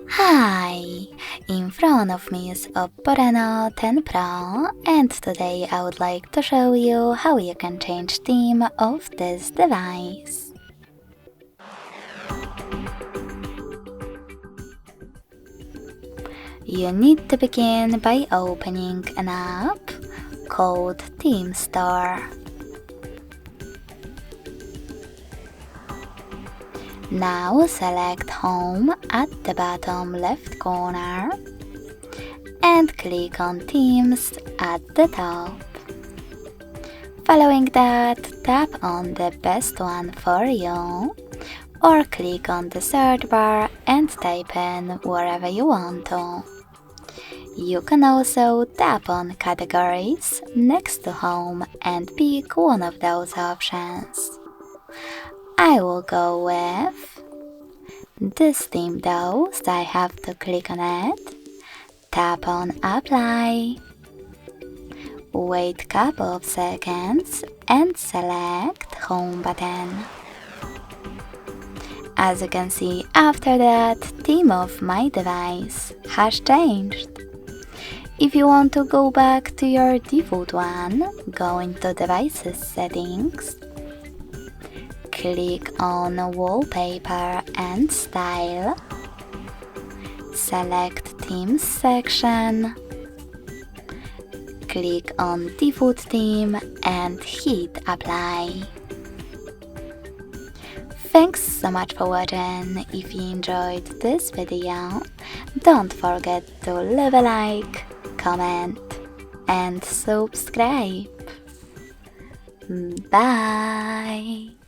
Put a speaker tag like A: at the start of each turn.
A: Hi! In front of me is OPPO Reno 10 Pro, and today I would like to show you how you can change theme of this device. You need to begin by opening an app called Theme Store. Now select Home at the bottom left corner and click on Themes at the top. Following that, tap on the best one for you or click on the search bar and type in wherever you want to. You can also tap on Categories next to Home and pick one of those options. I will go with this theme though, so I have to click on it, tap on Apply, wait couple of seconds and select Home button. As you can see, after that, theme of my device has changed. If you want to go back to your default one, go into Devices Settings, click on Wallpaper and Style, select Themes section, click on Default Theme and hit Apply. Thanks so much for watching. If you enjoyed this video, don't forget to leave a like, comment and subscribe. Bye!